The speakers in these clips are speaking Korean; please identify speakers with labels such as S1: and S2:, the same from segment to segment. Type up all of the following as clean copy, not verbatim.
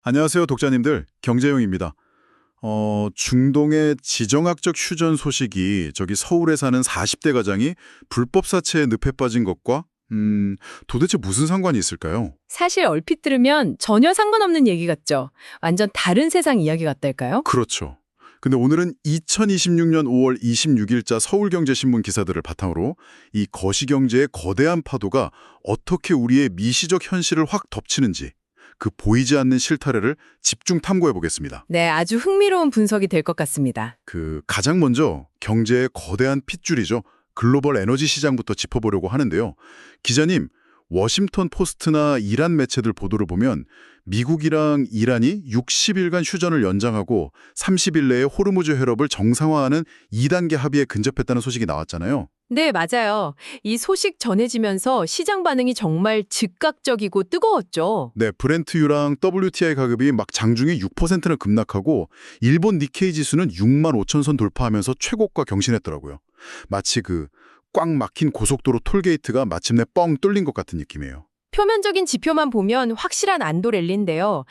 S1: 안녕하세요, 독자님들. 경제용입니다. 중동의 지정학적 휴전 소식이 저기 서울에 사는 40대 가장이 불법 사채에 늪에 빠진 것과 도대체 무슨 상관이 있을까요?
S2: 사실 얼핏 들으면 전혀 상관없는 얘기 같죠. 완전 다른 세상 이야기 같달까요?
S1: 그렇죠. 근데 오늘은 2026년 5월 26일자 서울경제신문 기사들을 바탕으로 이 거시경제의 거대한 파도가 어떻게 우리의 미시적 현실을 확 덮치는지 그 보이지 않는 실타래를 집중 탐구해 보겠습니다.
S2: 네, 아주 흥미로운 분석이 될 것 같습니다.
S1: 가장 먼저 경제의 거대한 핏줄이죠. 글로벌 에너지 시장부터 짚어보려고 하는데요. 기자님, 워싱턴 포스트나 이란 매체들 보도를 보면 미국이랑 이란이 60일간 휴전을 연장하고 30일 내에 호르무즈 회rob을 정상화하는 2단계 합의에 근접했다는 소식이 나왔잖아요.
S2: 네, 맞아요. 이 소식 전해지면서 시장 반응이 정말 즉각적이고 뜨거웠죠.
S1: 네, 브렌트유랑 WTI 가격이 막 장중에 6%나 급락하고 일본 니케이 지수는 6만 5천 선 돌파하면서 최고가 경신했더라고요. 마치 꽉 막힌 고속도로 톨게이트가 마침내 뻥 뚫린 것 같은 느낌이에요.
S2: 표면적인 지표만 보면 확실한 안도 랠리인데요.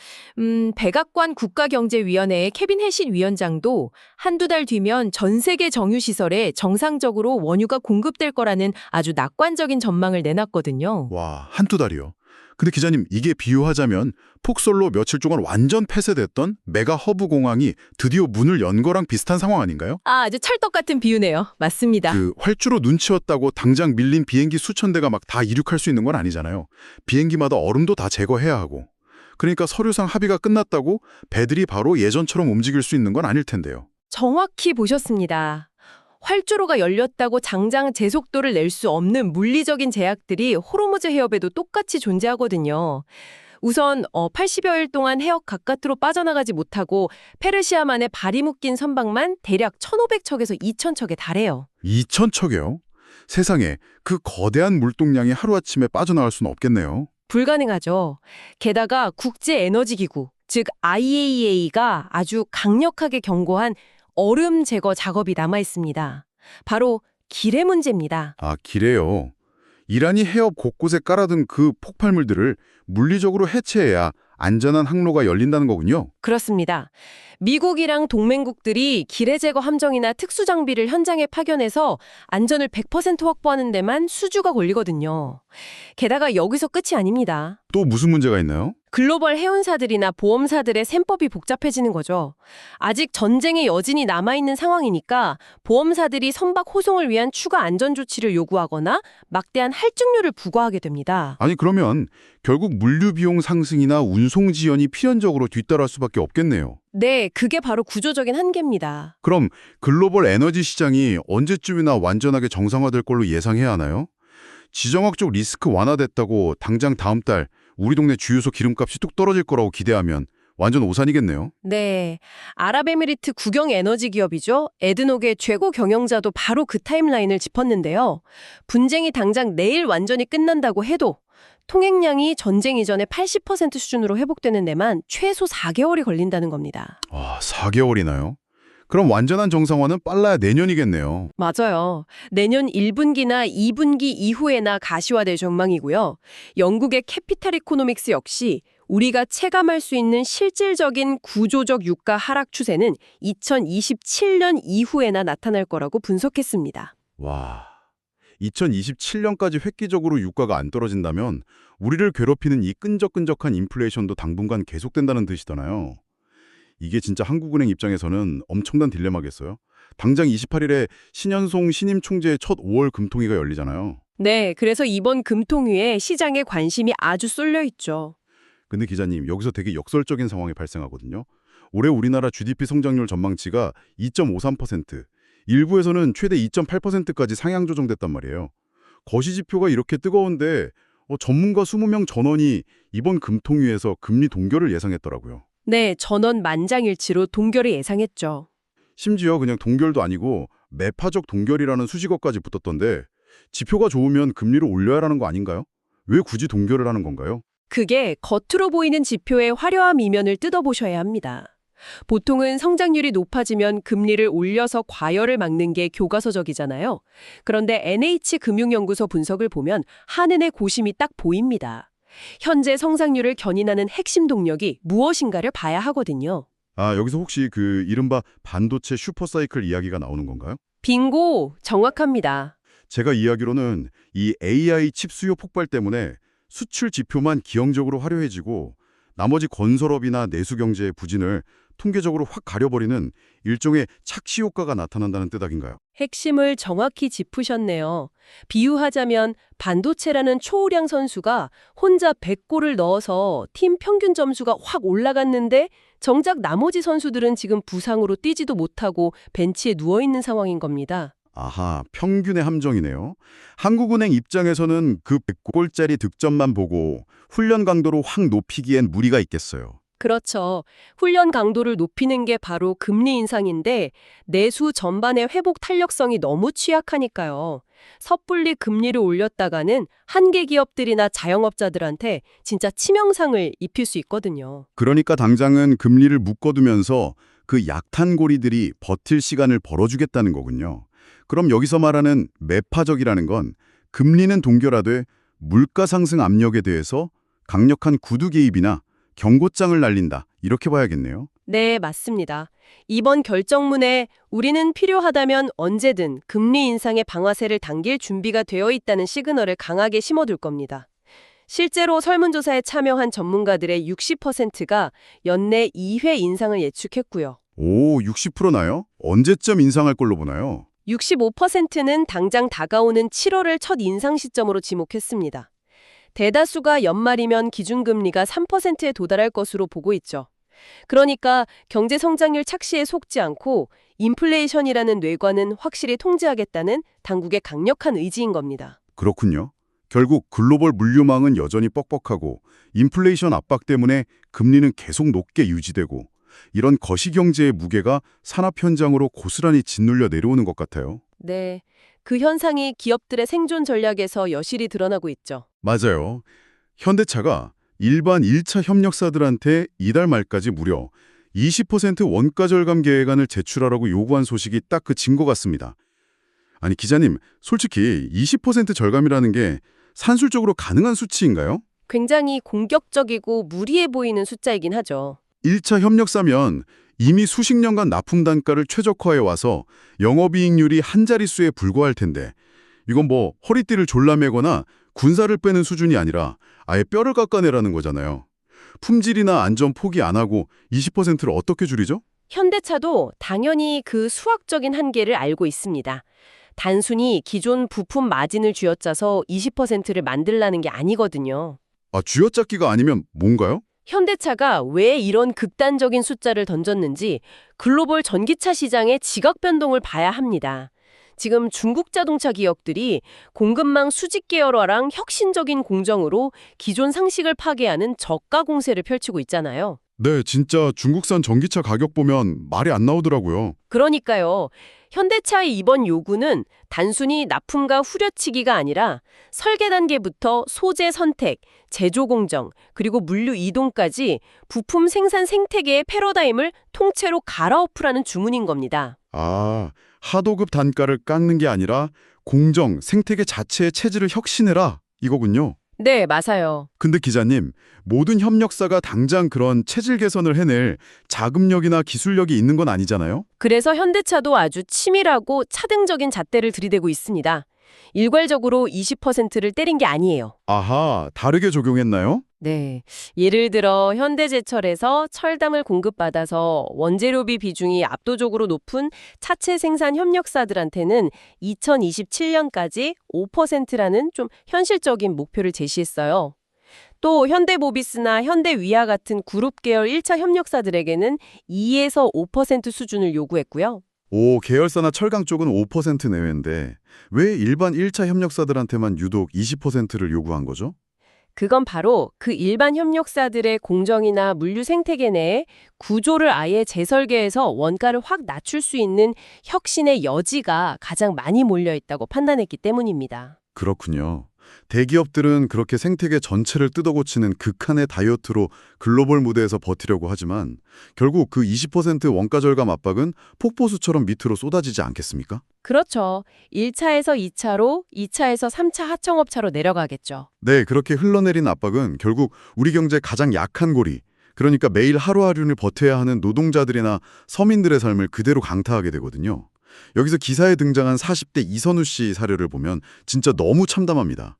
S2: 백악관 국가경제위원회의 케빈 해신 위원장도 한두 달 뒤면 전 세계 정유시설에 정상적으로 원유가 공급될 거라는 아주 낙관적인 전망을 내놨거든요.
S1: 와, 한두 달이요. 근데 기자님, 이게 비유하자면 폭설로 며칠 동안 완전 폐쇄됐던 메가 허브 공항이 드디어 문을 연 거랑 비슷한 상황 아닌가요?
S2: 아주 찰떡 같은 비유네요. 맞습니다.
S1: 활주로 눈치였다고 당장 밀린 비행기 수천 대가 막 다 이륙할 수 있는 건 아니잖아요. 비행기마다 얼음도 다 제거해야 하고. 그러니까 서류상 합의가 끝났다고 배들이 바로 예전처럼 움직일 수 있는 건 아닐 텐데요.
S2: 정확히 보셨습니다. 활주로가 열렸다고 당장 제속도를 낼 수 없는 물리적인 제약들이 호르무즈 해협에도 똑같이 존재하거든요. 우선 80여일 동안 해역 바깥으로 빠져나가지 못하고 페르시아만의 발이 묶인 선박만 대략 1,500척에서 2,000척에 달해요.
S1: 2,000척이요? 세상에, 그 거대한 물동량이 하루아침에 빠져나갈 수는 없겠네요.
S2: 불가능하죠. 게다가 국제에너지기구, 즉 IAEA가 아주 강력하게 경고한 얼음 제거 작업이 남아 있습니다. 바로 길의 문제입니다.
S1: 아, 기래요. 이란이 해협 곳곳에 깔아둔 그 폭발물들을 물리적으로 해체해야 안전한 항로가 열린다는 거군요.
S2: 그렇습니다. 미국이랑 동맹국들이 기뢰 제거 함정이나 특수 장비를 현장에 파견해서 안전을 100% 확보하는 데만 수주가 걸리거든요. 게다가 여기서 끝이 아닙니다.
S1: 또 무슨 문제가 있나요?
S2: 글로벌 해운사들이나 보험사들의 셈법이 복잡해지는 거죠. 아직 전쟁의 여진이 남아있는 상황이니까 보험사들이 선박 호송을 위한 추가 안전조치를 요구하거나 막대한 할증료를 부과하게 됩니다.
S1: 아니 그러면 결국 물류 비용 상승이나 운송 지연이 필연적으로 뒤따라할 수밖에 없겠네요.
S2: 네, 그게 바로 구조적인 한계입니다.
S1: 그럼 글로벌 에너지 시장이 언제쯤이나 완전하게 정상화될 걸로 예상해야 하나요? 지정학적 리스크 완화됐다고 당장 다음 달 우리 동네 주유소 기름값이 뚝 떨어질 거라고 기대하면 완전 오산이겠네요.
S2: 네, 아랍에미리트 국영 에너지 기업이죠. 에드녹의 최고 경영자도 바로 그 타임라인을 짚었는데요. 분쟁이 당장 내일 완전히 끝난다고 해도 통행량이 전쟁 이전의 80% 수준으로 회복되는 데만 최소 4개월이 걸린다는 겁니다.
S1: 와, 4개월이나요? 그럼 완전한 정상화는 빨라야 내년이겠네요.
S2: 맞아요. 내년 1분기나 2분기 이후에나 가시화될 전망이고요. 영국의 캐피탈 이코노믹스 역시 우리가 체감할 수 있는 실질적인 구조적 유가 하락 추세는 2027년 이후에나 나타날 거라고 분석했습니다.
S1: 와, 2027년까지 획기적으로 유가가 안 떨어진다면 우리를 괴롭히는 이 끈적끈적한 인플레이션도 당분간 계속된다는 뜻이잖아요. 이게 진짜 한국은행 입장에서는 엄청난 딜레마겠어요. 당장 28일에 신현송 신임 총재의 첫 5월 금통위가 열리잖아요.
S2: 네, 그래서 이번 금통위에 시장의 관심이 아주 쏠려 있죠.
S1: 근데 기자님, 여기서 되게 역설적인 상황이 발생하거든요. 올해 우리나라 GDP 성장률 전망치가 2.53%, 일부에서는 최대 2.8%까지 상향 조정됐단 말이에요. 거시지표가 이렇게 뜨거운데 전문가 20명 전원이 이번 금통위에서 금리 동결을 예상했더라고요.
S2: 네, 전원 만장일치로 동결을 예상했죠.
S1: 심지어 그냥 동결도 아니고 매파적 동결이라는 수식어까지 붙었던데 지표가 좋으면 금리를 올려야 하는 거 아닌가요? 왜 굳이 동결을 하는 건가요?
S2: 그게 겉으로 보이는 지표의 화려한 이면을 뜯어보셔야 합니다. 보통은 성장률이 높아지면 금리를 올려서 과열을 막는 게 교과서적이잖아요. 그런데 NH금융연구소 분석을 보면 한은의 고심이 딱 보입니다. 현재 성장률을 견인하는 핵심 동력이 무엇인가를 봐야 하거든요.
S1: 아, 여기서 혹시 그 이른바 반도체 슈퍼사이클 이야기가 나오는 건가요?
S2: 빙고, 정확합니다.
S1: 제가 이야기로는 이 AI 칩 수요 폭발 때문에 수출 지표만 기형적으로 화려해지고 나머지 건설업이나 내수 경제의 부진을 통계적으로 확 가려버리는 일종의 착시 효과가 나타난다는 뜻 아닌가요?
S2: 핵심을 정확히 짚으셨네요. 비유하자면 반도체라는 초우량 선수가 혼자 100골을 넣어서 팀 평균 점수가 확 올라갔는데 정작 나머지 선수들은 지금 부상으로 뛰지도 못하고 벤치에 누워있는 상황인 겁니다.
S1: 아하, 평균의 함정이네요. 한국은행 입장에서는 그 100골짜리 득점만 보고 훈련 강도를 확 높이기엔 무리가 있겠어요.
S2: 그렇죠. 훈련 강도를 높이는 게 바로 금리 인상인데 내수 전반의 회복 탄력성이 너무 취약하니까요. 섣불리 금리를 올렸다가는 한계 기업들이나 자영업자들한테 진짜 치명상을 입힐 수 있거든요.
S1: 그러니까 당장은 금리를 묶어두면서 그 약탄고리들이 버틸 시간을 벌어주겠다는 거군요. 그럼 여기서 말하는 매파적이라는 건 금리는 동결하되 물가 상승 압력에 대해서 강력한 구두 개입이나 경고장을 날린다, 이렇게 봐야겠네요.
S2: 네, 맞습니다. 이번 결정문에 우리는 필요하다면 언제든 금리 인상의 방아쇠를 당길 준비가 되어 있다는 시그널을 강하게 심어둘 겁니다. 실제로 설문조사에 참여한 전문가들의 60%가 연내 2회 인상을 예측했고요.
S1: 오, 60%나요? 언제쯤 인상할 걸로 보나요?
S2: 65%는 당장 다가오는 7월을 첫 인상 시점으로 지목했습니다. 대다수가 연말이면 기준금리가 3%에 도달할 것으로 보고 있죠. 그러니까 경제 성장률 착시에 속지 않고 인플레이션이라는 뇌관은 확실히 통제하겠다는 당국의 강력한 의지인 겁니다.
S1: 그렇군요. 결국 글로벌 물류망은 여전히 뻑뻑하고 인플레이션 압박 때문에 금리는 계속 높게 유지되고 이런 거시경제의 무게가 산업 현장으로 고스란히 짓눌려 내려오는 것 같아요.
S2: 네, 그 현상이 기업들의 생존 전략에서 여실히 드러나고 있죠.
S1: 맞아요. 현대차가 일반 1차 협력사들한테 이달 말까지 무려 20% 원가 절감 계획안을 제출하라고 요구한 소식이 딱 그 증거 같습니다. 아니 기자님, 솔직히 20% 절감이라는 게 산술적으로 가능한 수치인가요?
S2: 굉장히 공격적이고 무리해 보이는 숫자이긴 하죠.
S1: 1차 협력사면 이미 수십 년간 납품 단가를 최적화해 와서 영업이익률이 한 자릿수에 불과할 텐데 이건 뭐 허리띠를 졸라매거나 군사를 빼는 수준이 아니라 아예 뼈를 깎아내라는 거잖아요. 품질이나 안전 포기 안 하고 20%를 어떻게 줄이죠?
S2: 현대차도 당연히 그 수학적인 한계를 알고 있습니다. 단순히 기존 부품 마진을 쥐어짜서 20%를 만들라는 게 아니거든요.
S1: 아, 쥐어짜기가 아니면 뭔가요?
S2: 현대차가 왜 이런 극단적인 숫자를 던졌는지 글로벌 전기차 시장의 지각 변동을 봐야 합니다. 지금 중국 자동차 기업들이 공급망 수직 계열화랑 혁신적인 공정으로 기존 상식을 파괴하는 저가 공세를 펼치고 있잖아요.
S1: 네, 진짜 중국산 전기차 가격 보면 말이 안 나오더라고요.
S2: 그러니까요. 현대차의 이번 요구는 단순히 납품과 후려치기가 아니라 설계 단계부터 소재 선택, 제조 공정, 그리고 물류 이동까지 부품 생산 생태계의 패러다임을 통째로 갈아엎으라는 주문인 겁니다.
S1: 아, 하도급 단가를 깎는 게 아니라 공정, 생태계 자체의 체질을 혁신해라, 이거군요.
S2: 네, 맞아요.
S1: 근데 기자님, 모든 협력사가 당장 그런 체질 개선을 해낼 자금력이나 기술력이 있는 건 아니잖아요?
S2: 그래서 현대차도 아주 치밀하고 차등적인 잣대를 들이대고 있습니다. 일괄적으로 20%를 때린 게 아니에요.
S1: 아하, 다르게 적용했나요?
S2: 네. 예를 들어 현대제철에서 철담을 공급받아서 원재료비 비중이 압도적으로 높은 차체 생산 협력사들한테는 2027년까지 5%라는 좀 현실적인 목표를 제시했어요. 또 현대모비스나 현대위아 같은 그룹 계열 1차 협력사들에게는 2에서 5% 수준을 요구했고요.
S1: 오, 계열사나 철강 쪽은 5% 내외인데 왜 일반 1차 협력사들한테만 유독 20%를 요구한 거죠?
S2: 그건 바로 그 일반 협력사들의 공정이나 물류 생태계 내에 구조를 아예 재설계해서 원가를 확 낮출 수 있는 혁신의 여지가 가장 많이 몰려 있다고 판단했기 때문입니다.
S1: 그렇군요. 대기업들은 그렇게 생태계 전체를 뜯어고치는 극한의 다이어트로 글로벌 무대에서 버티려고 하지만 결국 그 20% 원가 절감 압박은 폭포수처럼 밑으로 쏟아지지 않겠습니까?
S2: 그렇죠. 1차에서 2차로, 2차에서 3차 하청업차로 내려가겠죠.
S3: 네, 그렇게 흘러내린 압박은 결국 우리 경제의 가장 약한 고리, 그러니까 매일 하루하루를 버텨야 하는 노동자들이나 서민들의 삶을 그대로 강타하게 되거든요. 여기서 기사에 등장한 40대 이선우 씨 사례를 보면 진짜 너무 참담합니다.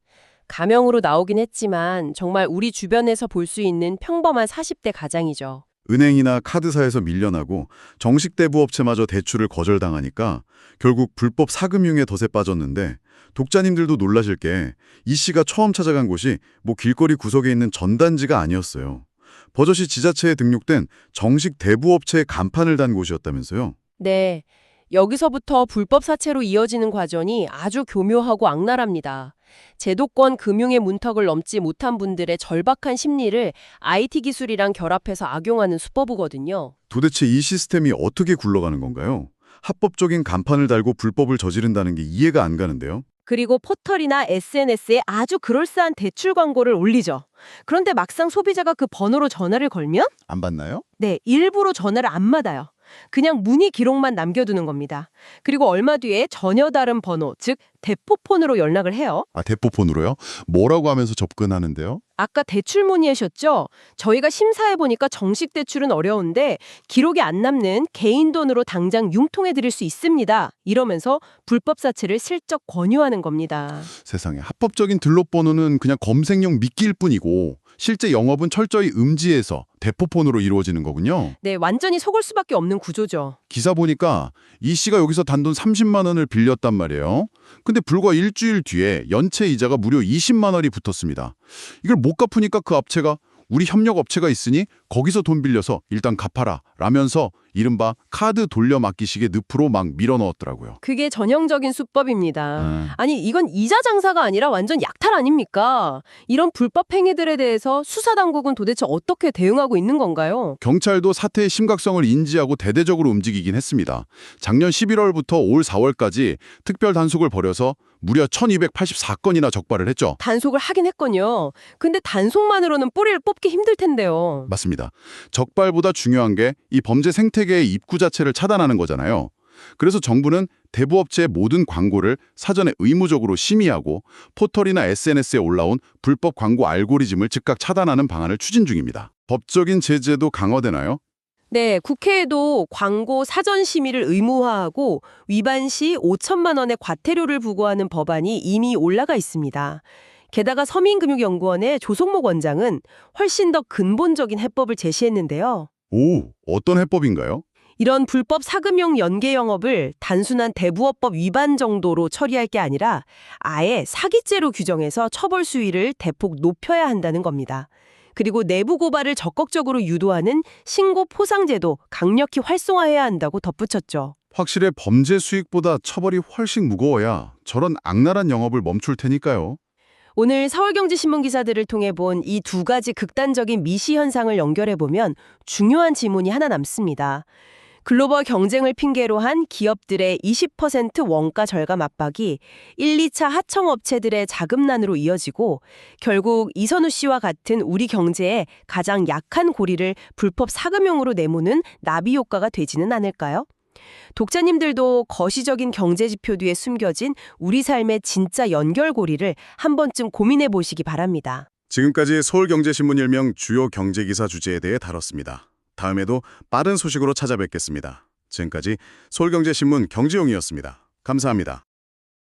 S2: 가명으로 나오긴 했지만 정말 우리 주변에서 볼 수 있는 평범한 40대 가장이죠.
S3: 은행이나 카드사에서 밀려나고 정식 대부업체마저 대출을 거절당하니까 결국 불법 사금융에 덫에 빠졌는데, 독자님들도 놀라실 게 이 씨가 처음 찾아간 곳이 뭐 길거리 구석에 있는 전단지가 아니었어요. 버젓이 지자체에 등록된 정식 대부업체의 간판을 단 곳이었다면서요.
S2: 네. 여기서부터 불법 사채로 이어지는 과정이 아주 교묘하고 악랄합니다. 제도권 금융의 문턱을 넘지 못한 분들의 절박한 심리를 IT 기술이랑 결합해서 악용하는 수법이거든요.
S3: 도대체 이 시스템이 어떻게 굴러가는 건가요? 합법적인 간판을 달고 불법을 저지른다는 게 이해가 안 가는데요.
S2: 그리고 포털이나 SNS에 아주 그럴싸한 대출 광고를 올리죠. 그런데 막상 소비자가 그 번호로 전화를 걸면
S3: 안 받나요?
S2: 네, 일부러 전화를 안 받아요. 그냥 문의 기록만 남겨두는 겁니다. 그리고 얼마 뒤에 전혀 다른 번호, 즉 대포폰으로 연락을 해요.
S3: 아, 대포폰으로요? 뭐라고 하면서 접근하는데요?
S2: 아까 대출 문의하셨죠? 저희가 심사해보니까 정식 대출은 어려운데 기록이 안 남는 개인 돈으로 당장 융통해 드릴 수 있습니다. 이러면서 불법 사채를 슬쩍 권유하는 겁니다.
S3: 세상에, 합법적인 등록번호는 그냥 검색용 미끼일 뿐이고 실제 영업은 철저히 음지에서 대포폰으로 이루어지는 거군요.
S2: 네, 완전히 속을 수밖에 없는 구조죠.
S3: 기사 보니까 이 씨가 여기서 단돈 30만 원을 빌렸단 말이에요. 근데 불과 일주일 뒤에 연체 이자가 무려 20만 원이 붙었습니다. 이걸 못 갚으니까 그 업체가 우리 협력업체가 있으니 거기서 돈 빌려서 일단 갚아라 라면서 이른바 카드 돌려막기식의 늪으로 막 밀어넣었더라고요.
S2: 그게 전형적인 수법입니다.
S3: 음.
S2: 아니, 이건 이자 장사가 아니라 완전 약탈 아닙니까? 이런 불법 행위들에 대해서 수사당국은 도대체 어떻게 대응하고 있는 건가요?
S3: 경찰도 사태의 심각성을 인지하고 대대적으로 움직이긴 했습니다. 작년 11월부터 올 4월까지 특별 단속을 벌여서 무려 1284건이나 적발을 했죠.
S2: 단속을 하긴 했군요. 근데 단속만으로는 뿌리를 뽑기 힘들 텐데요.
S3: 맞습니다. 적발보다 중요한 게 이 범죄 생태계의 입구 자체를 차단하는 거잖아요. 그래서 정부는 대부업체의 모든 광고를 사전에 의무적으로 심의하고 포털이나 SNS에 올라온 불법 광고 알고리즘을 즉각 차단하는 방안을 추진 중입니다. 법적인 제재도 강화되나요?
S2: 네, 국회에도 광고 사전 심의를 의무화하고 위반 시 5천만 원의 과태료를 부과하는 법안이 이미 올라가 있습니다. 게다가 서민금융연구원의 조성목 원장은 훨씬 더 근본적인 해법을 제시했는데요.
S3: 오, 어떤 해법인가요?
S2: 이런 불법 사금융 연계 영업을 단순한 대부업법 위반 정도로 처리할 게 아니라 아예 사기죄로 규정해서 처벌 수위를 대폭 높여야 한다는 겁니다. 그리고 내부 고발을 적극적으로 유도하는 신고 포상제도 강력히 활성화해야 한다고 덧붙였죠.
S3: 확실히 범죄 수익보다 처벌이 훨씬 무거워야 저런 악랄한 영업을 멈출 테니까요.
S2: 오늘 서울경제신문 기사들을 통해 본 이 두 가지 극단적인 미시 현상을 연결해보면 중요한 지문이 하나 남습니다. 글로벌 경쟁을 핑계로 한 기업들의 20% 원가 절감 압박이 1, 2차 하청업체들의 자금난으로 이어지고 결국 이선우 씨와 같은 우리 경제의 가장 약한 고리를 불법 사금융으로 내모는 나비 효과가 되지는 않을까요? 독자님들도 거시적인 경제 지표 뒤에 숨겨진 우리 삶의 진짜 연결고리를 한 번쯤 고민해 보시기 바랍니다.
S1: 지금까지 서울경제신문 일명 주요 경제기사 주제에 대해 다뤘습니다. 다음에도 빠른 소식으로 찾아뵙겠습니다. 지금까지 서울경제신문 경제용이었습니다. 감사합니다.